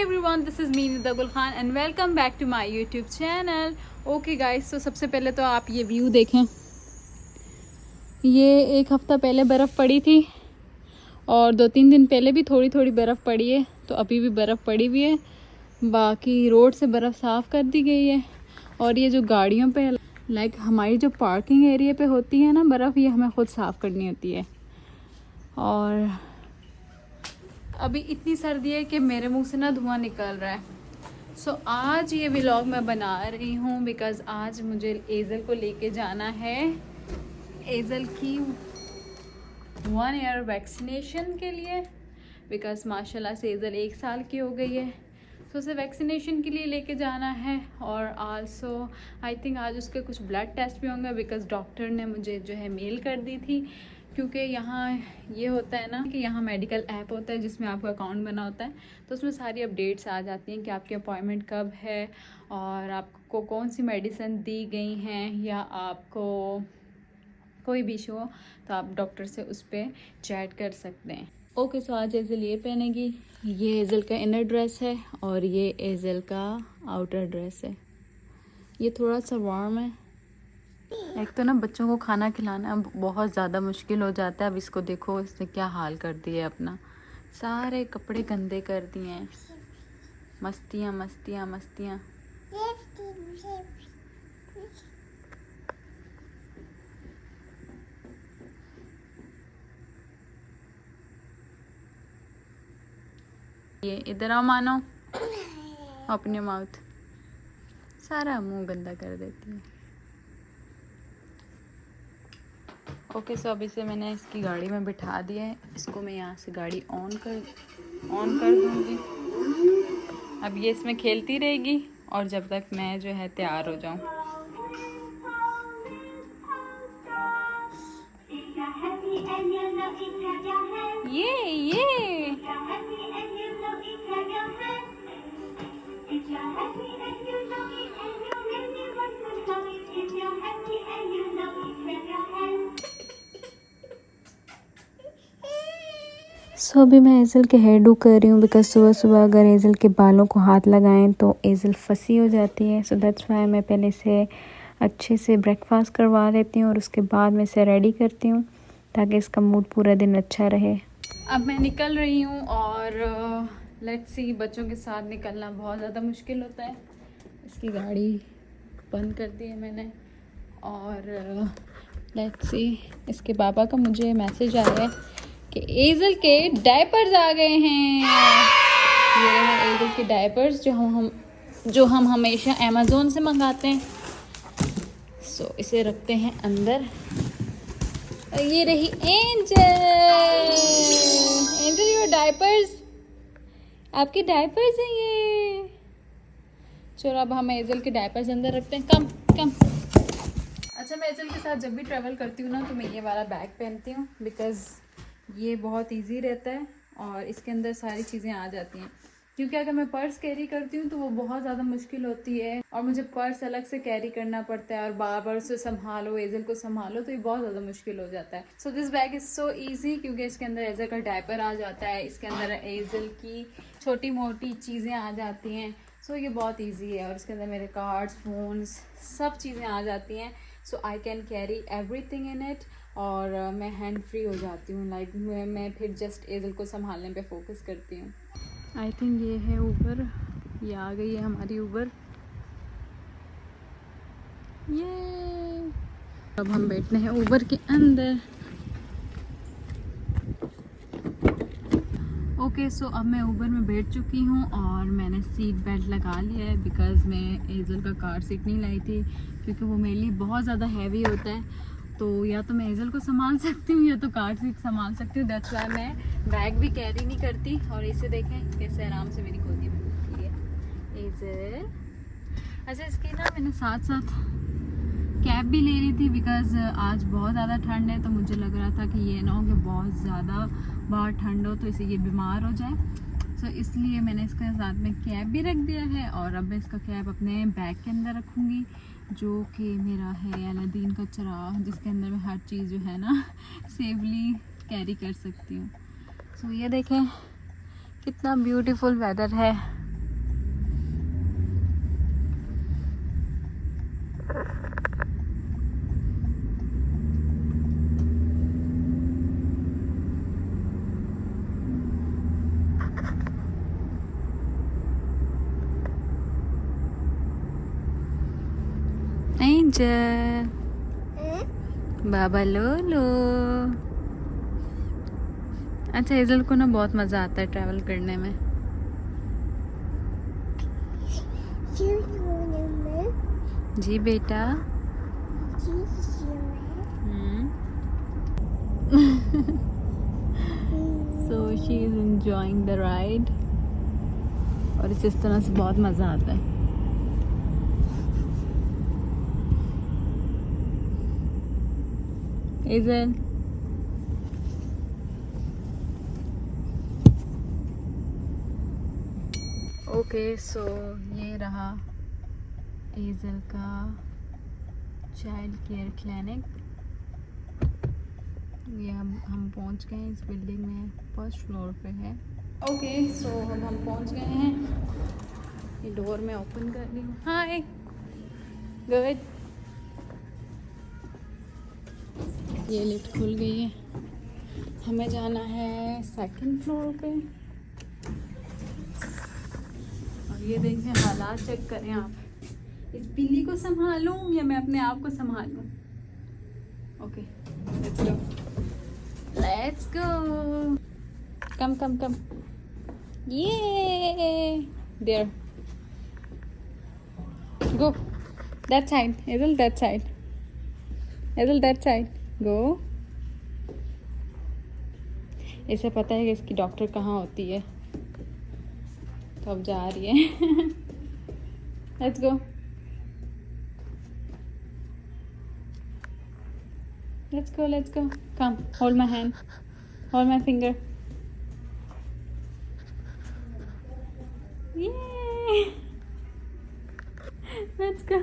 Everyone, this is me Nida Gul Khan and welcome back to my YouTube channel. Okay guys, तो सबसे पहले तो आप ये व्यू देखें। ये एक हफ़्ता पहले बर्फ़ पड़ी थी और 2-3 दिन पहले भी थोड़ी थोड़ी बर्फ़ पड़ी है, तो अभी भी बर्फ़ पड़ी हुई है। बाकी रोड से बर्फ़ साफ़ कर दी गई है। और ये जो गाड़ियों पे लाइक हमारी जो पार्किंग एरिया पे होती है ना बर्फ़, ये हमें ख़ुद साफ़ करनी होती है। और अभी इतनी सर्दी है कि मेरे मुंह से ना धुआं निकल रहा है। सो आज ये व्लॉग मैं बना रही हूँ बिकॉज़ आज मुझे एज़ल को लेके जाना है एज़ल की 1 ईयर वैक्सीनेशन के लिए। बिकॉज़ माशाल्लाह से एज़ल 1 साल की हो गई है, तो उसे वैक्सीनेशन के लिए लेके जाना है। और आल्सो आई थिंक आज उसके कुछ ब्लड टेस्ट भी होंगे बिकॉज़ डॉक्टर ने मुझे जो है मेल कर दी थी। क्योंकि यहाँ ये होता है ना कि यहाँ मेडिकल ऐप होता है जिसमें आपका अकाउंट बना होता है, तो उसमें सारी अपडेट्स आ जाती हैं कि आपकी अपॉइंटमेंट कब है और आपको कौन सी मेडिसिन दी गई हैं, या आपको कोई भी इशू हो तो आप डॉक्टर से उस पर चैट कर सकते हैं। ओके, सो आज एज़ल ये पहनेगी। ये एज़ल का इनर ड्रेस है और ये एज़ल का आउटर ड्रेस है। ये थोड़ा सा वार्म है। एक तो ना बच्चों को खाना खिलाना बहुत ज़्यादा मुश्किल हो जाता है। अब इसको देखो, इसने क्या हाल कर दिया, अपना सारे कपड़े गंदे कर दिए हैं। मस्तियाँ मस्तियाँ मस्तियाँ। ये इधर आओ, मानो अपने माउथ, सारा मुंह गंदा कर देती है। ओके, सो अभी से मैंने इसकी गाड़ी में बिठा दिया है। इसको मैं यहाँ से गाड़ी ऑन कर दूँगी। अब ये इसमें खेलती रहेगी और जब तक मैं जो है तैयार हो जाऊँ। ये सो अभी मैं एज़ल के हेयर डू कर रही हूँ बिकॉज़ सुबह सुबह अगर एज़ल के बालों को हाथ लगाएं तो एज़ल फंसी हो जाती है। सो दैट्स वाई मैं पहले से अच्छे से ब्रेकफास्ट करवा लेती हूँ और उसके बाद मैं इसे रेडी करती हूँ ताकि इसका मूड पूरा दिन अच्छा रहे। अब मैं निकल रही हूँ और लेट्स सी, बच्चों के साथ निकलना बहुत ज़्यादा मुश्किल होता है। इसकी गाड़ी बंद कर दी है मैंने और लेट्स सी, इसके पापा का मुझे मैसेज आया है कि एज़ल के डायपर्स आ गए हैं। ये रहे एज़ल के डायपर्स जो हम हमेशा अमेज़ोन से मंगाते हैं। सो इसे रखते हैं अंदर। और ये रही एंजल योर डायपर्स, आपके डायपर्स हैं ये। चलो अब हम एज़ल के डायपर्स अंदर रखते हैं। कम। अच्छा, मैं एज़ल के साथ जब भी ट्रैवल करती हूँ ना तो मैं ये वाला बैग पहनती हूँ बिकॉज़ ये बहुत इजी रहता है और इसके अंदर सारी चीज़ें आ जाती हैं। क्योंकि अगर मैं पर्स कैरी करती हूँ तो वो बहुत ज़्यादा मुश्किल होती है और मुझे पर्स अलग से कैरी करना पड़ता है और बार बार उसे संभालो, एज़ल को संभालो, तो ये बहुत ज़्यादा मुश्किल हो जाता है। So this bag is so easy क्योंकि इसके अंदर एज़ल का डायपर आ जाता है, इसके अंदर एज़ल की छोटी मोटी चीज़ें आ जाती हैं। सो ये बहुत ईजी है और इसके अंदर मेरे कार्ड्स, फ़ोन्स, सब चीज़ें आ जाती हैं। So I can carry everything in it और मैं हैंड फ्री हो जाती हूँ। लाइक मैं फिर जस्ट एज़ल को संभालने पे फोकस करती हूँ। आई थिंक ये है ऊबर, ये आ गई है हमारी ऊबर। ये अब हम बैठने हैं ऊबर के अंदर। ओके, सो अब मैं ऊबर में बैठ चुकी हूँ और मैंने सीट बेल्ट लगा लिया है बिकॉज़ मैं एज़ल का कार सीट नहीं लाई थी क्योंकि वो मेरे लिए बहुत ज़्यादा हैवी होता है। तो या तो मैं एज़ल को संभाल सकती हूँ या तो कार सीट संभाल सकती हूँ। दैट्स वाई मैं बैग भी कैरी नहीं करती। और इसे देखें कैसे आराम से मेरी गोदी में बैठी है एज़ल। अच्छा, इसकी ना मैंने साथ साथ कैप भी ले रही थी बिकॉज़ आज बहुत ज़्यादा ठंड है, तो मुझे लग रहा था कि ये ना हो कि बहुत ज़्यादा बाहर ठंड हो तो इसे ये बीमार हो जाए। सो इसलिए मैंने इसके साथ में कैप भी रख दिया है और अब मैं इसका कैप अपने बैग के अंदर रखूँगी जो कि मेरा है अलादीन का चिराग, जिसके अंदर मैं हर चीज़ जो है ना सेफली कैरी कर सकती हूँ। सो ये देखें कितना ब्यूटीफुल वेदर है Angel. बाबा लोलो. अच्छा हेजल को ना बहुत मज़ा आता है ट्रैवल करने में. जी बेटा. So she is enjoying the ride. और इस तरह से बहुत मज़ा आता है. हेजल. ओके सो ये रहा हेजल का चाइल्ड केयर क्लिनिक. ये हम पहुंच गए हैं. इस बिल्डिंग में फर्स्ट फ्लोर पे है. ओके सो अब हम पहुंच गए हैं. ये डोर मैं ओपन कर रही हूँ. हाय. गुड. ये लिफ्ट खुल गई है. हमें जाना है सेकंड फ्लोर पे. और ये देखिए हालात चेक करें आप. इस बिल्ली को संभालूं या मैं अपने आप को संभालूं. Okay let's go. Let's go. Come come come. ये there. Go that side. Hazel that side. Hazel that side. Go. इसे पता है कि इसकी डॉक्टर कहाँ होती है तो अब जा रही है. Let's go. Let's go. Come, hold my hand. Hold my finger. Yay! Let's go.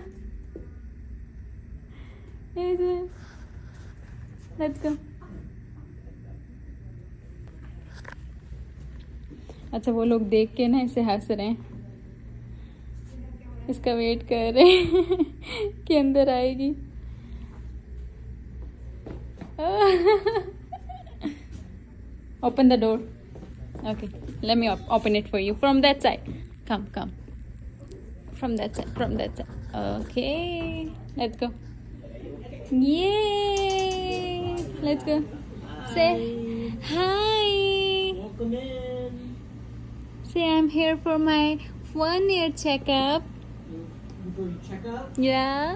Let's go. अच्छा वो लोग देख के ना इसे हंस रहे हैं. इसका वेट कर रहे हैं कि अंदर आएगी. Open the door. Okay, let me open it for you from that side. Come. From that side. Okay, let's go. Yay! Let's go. Say hi. Welcome in. Say I'm here for my 1-year checkup. For your checkup? Yeah.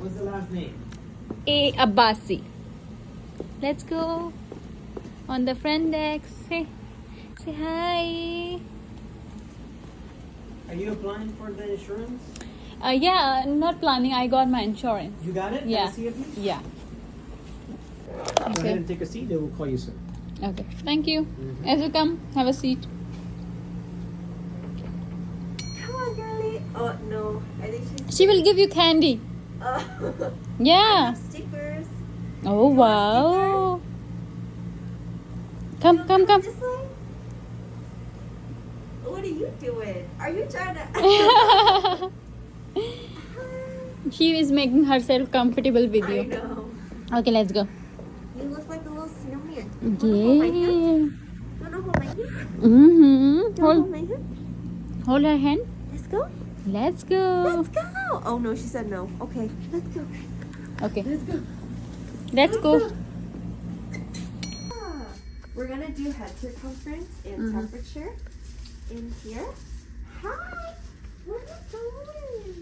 What's the last name? A Abbasi. Let's go on the front deck. Say hi. Are you applying for the insurance? Yeah, not planning. I got my insurance. You got it? Yeah. Can I see it, please? Yeah. Go ahead and take a seat. They will call you soon. Okay. Thank you. Mhm. As you come, have a seat. Come on, girlie. Oh no, I think she's. She will give you candy. I Yeah. have stickers. Oh wow. Come. Just like. What are you doing? Are you trying to? She is making herself comfortable with I you. know. Okay, let's go. You look like a little snowman. Yeah. Wanna hold my hand? Mm-hmm. Wanna hold my hand? Hold her hand. Let's go. Let's go. Let's go. Oh no, she said no. Okay, let's go. Okay. Let's go. Let's go. We're gonna do head circumference and temperature in here. Hi. Where are you going?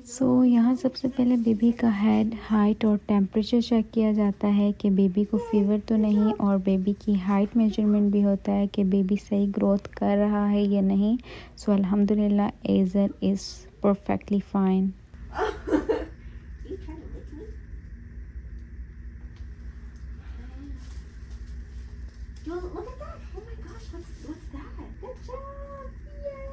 सो यहाँ सबसे पहले baby का head, height और temperature check किया जाता है कि baby को फीवर तो नहीं, और बेबी की हाइट मेजरमेंट भी होता है कि बेबी सही ग्रोथ कर रहा है या नहीं. सो अल्हम्दुलिल्लाह एजर is perfectly fine. You trying to lick me? No, look at that. Oh my gosh, what's that? Good job. Yay.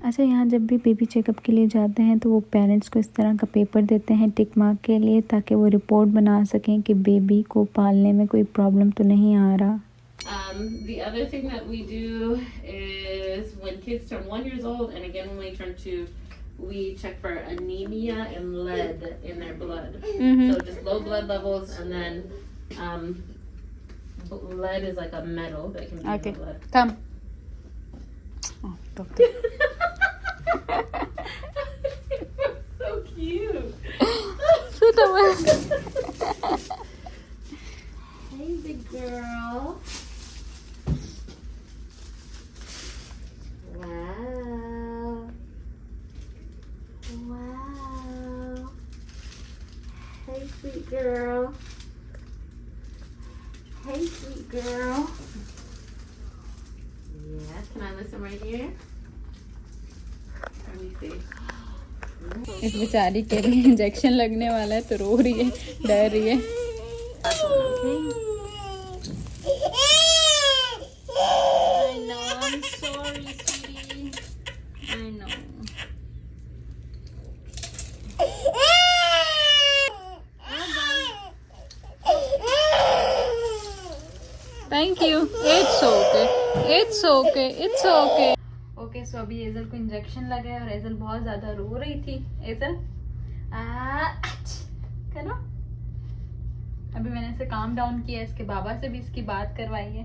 अच्छा, यहाँ जब भी बेबी चेकअप के लिए जाते हैं तो वो पेरेंट्स को इस तरह का पेपर देते हैं टिक मार्क के लिए, ताकि वो रिपोर्ट बना सकें कि बेबी को पालने में कोई प्रॉब्लम तो नहीं आ रहा. The other thing that we do is when kids turn 1 year old, and again when they turn 2, we check for anemia and lead in their blood. So just low blood levels, and then lead is like a metal that can be in Okay. the blood. Come. Oh, doctor. So cute. Sit away. Hey, big girl. Wow. Wow. Hey, sweet girl. Hey, sweet girl. Yeah, can I listen right here? Let me see. इस बेचारी के भी injection लगने वाला है तो रो रही है, डर रही है। I know, I'm sorry, sweetie. I know. Thank you. It's okay. It's okay. It's okay. Okay so अभी एजल को इंजेक्शन लगा है और एजल बहुत ज़्यादा रो रही थी। एजल करो। अभी मैंने इसे काम डाउन किया, इसके बाबा से भी इसकी बात करवाई है।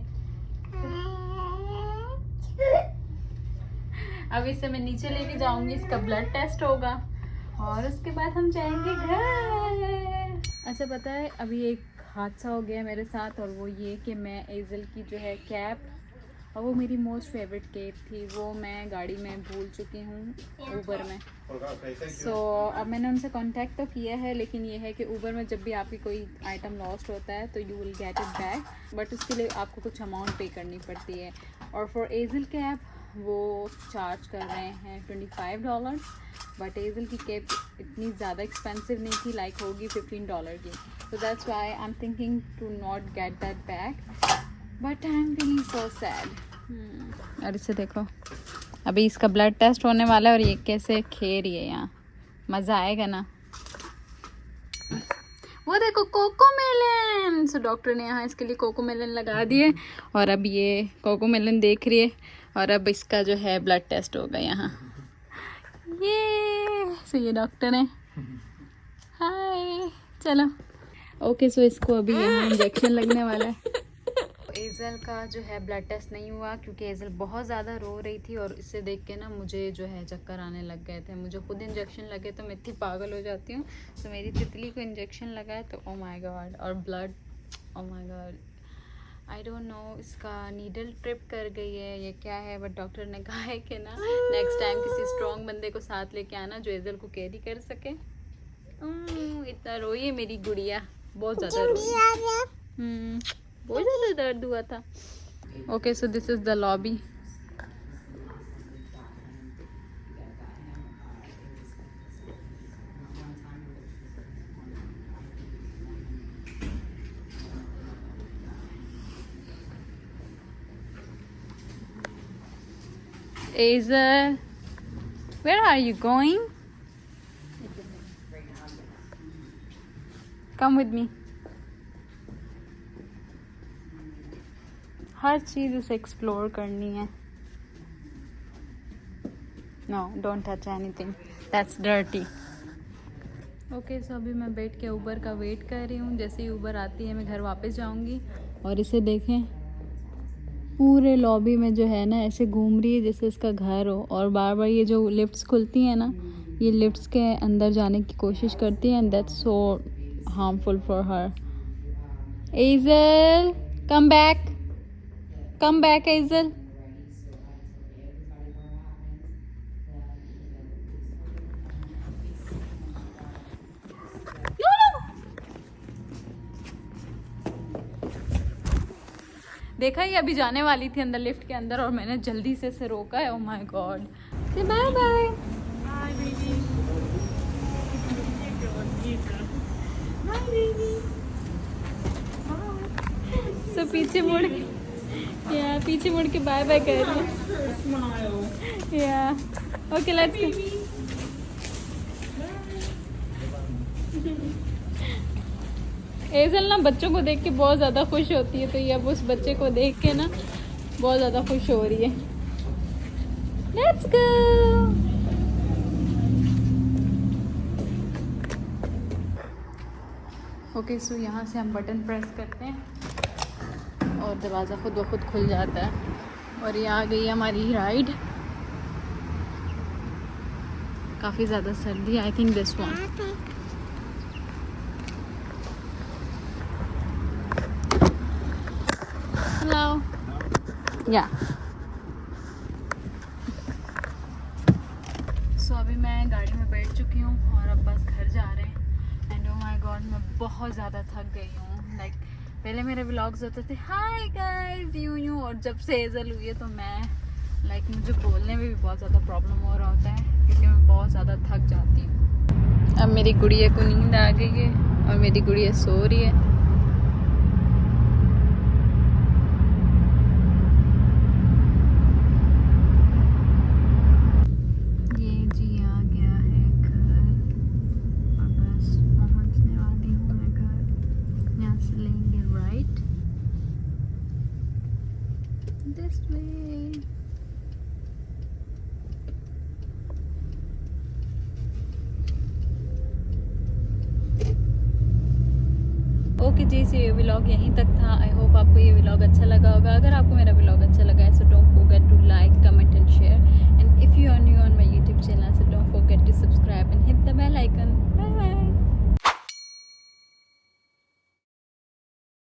अब इसे मैं नीचे लेके जाऊंगी, इसका ब्लड टेस्ट होगा और उसके बाद हम जाएंगे घर। अच्छा पता है अभी एक हादसा हो गया मेरे साथ और वो ये कि मैं एजल की जो है कैप, और वो मेरी मोस्ट फेवरेट केप थी, वो मैं गाड़ी में भूल चुकी हूँ ऊबर में। सो अब मैंने उनसे कांटेक्ट तो किया है, लेकिन ये है कि ऊबर में जब भी आपकी कोई आइटम लॉस्ट होता है तो you will get it back, but उसके लिए आपको कुछ अमाउंट पे करनी पड़ती है। और फॉर एजल कैप वो चार्ज कर रहे हैं $25, बट एजल की कैप इतनी ज़्यादा एक्सपेंसिव नहीं थी, लाइक होगी $15 की। So that's why I am thinking to not get that back, but I am feeling so sad. और इसे देखो, अभी इसका ब्लड टेस्ट होने वाला है और ये कैसे खे रही है यहाँ, मज़ा आएगा ना। वो देखो कोको मेलन। सो डॉक्टर ने यहाँ इसके लिए कोको मेलन लगा दिए और अब ये कोको मेलन देख रही है और अब इसका जो है ब्लड टेस्ट होगा यहाँ। ये सो ये डॉक्टर है। हाय चलो ओके। सो इसको अभी यहाँ इंजेक्शन लगने वाला है। एजल का जो है ब्लड टेस्ट नहीं हुआ क्योंकि एजल बहुत ज़्यादा रो रही थी और इससे देख के ना मुझे जो है चक्कर आने लग गए थे। मुझे खुद इंजेक्शन लगे तो मैं इतनी पागल हो जाती हूँ। तो मेरी तितली को इंजेक्शन लगा है तो ओ माय गॉड, और blood oh my God, I don't know इसका नीडल ट्रिप कर गई है ये क्या है, बट डॉक्टर ने कहा है कि ना नेक्स्ट टाइम किसी स्ट्रॉन्ग बंदे को साथ लेके आना जो एजल को कैरी कर सके। इतना रोई है मेरी गुड़िया, बहुत ज़्यादा रोई, बहुत ज़्यादा दर्द हुआ था। Okay so this is the lobby. Azel, where are you going? Come with me. हर चीज़ इसे एक्सप्लोर करनी है। No don't touch anything, that's dirty. Okay so अभी मैं बैठ के ऊबर का वेट कर रही हूँ। जैसे ही ऊबर आती है मैं घर वापस जाऊँगी। और इसे देखें पूरे लॉबी में जो है ना ऐसे घूम रही है जैसे इसका घर हो, और बार बार ये जो लिफ्ट्स खुलती हैं ना, ये लिफ्ट्स के अंदर जाने की कोशिश करती है and that's so harmful for her. Hazel come back, come back Hazel. देखा ये अभी जाने वाली थी अंदर लिफ्ट के अंदर और मैंने जल्दी से इसे रोका है। Oh my God, say bye bye. Hi, baby. Hi baby. So पीछे मुड़ या पीछे मुड़ के बाय बाय कर रही है। या ओके लेट्स गो। एजल ना बच्चों को देख के बहुत ज़्यादा खुश होती है, तो ये अब उस बच्चे को देख के ना बहुत ज़्यादा खुश हो रही है। Let's go. ओके सो यहाँ से हम बटन प्रेस करते हैं और दरवाज़ा खुद ब खुद खुल जाता है। और ये आ गई हमारी राइड। काफ़ी ज़्यादा सर्दी, I think this one. Hello, या सो अभी मैं गाड़ी में बैठ चुकी हूँ और अब बस घर जा रहे हैं। एंड ओ माय गॉड, मैं बहुत ज़्यादा थक गई हूँ। लाइक पहले मेरे व्लॉग्स होते थे हाय गाइस यूं, और जब से हेज़ल हुई है तो मैं मुझे बोलने में भी बहुत ज़्यादा प्रॉब्लम हो रहा होता है क्योंकि मैं बहुत ज़्यादा थक जाती हूँ। अब मेरी गुड़िया को नींद आ गई है और मेरी गुड़िया सो रही है। ये जी आ गया है घर और बस पहुँचने वाली हूँ मैं घर। यहाँ से लेंगे राइट दिस वे। ओके जी, सो ये व्लॉग यहीं तक था। आई होप आपको ये व्लॉग अच्छा लगा होगा। अगर आपको मेरा व्लॉग अच्छा लगा है सो डोंट फॉरगेट टू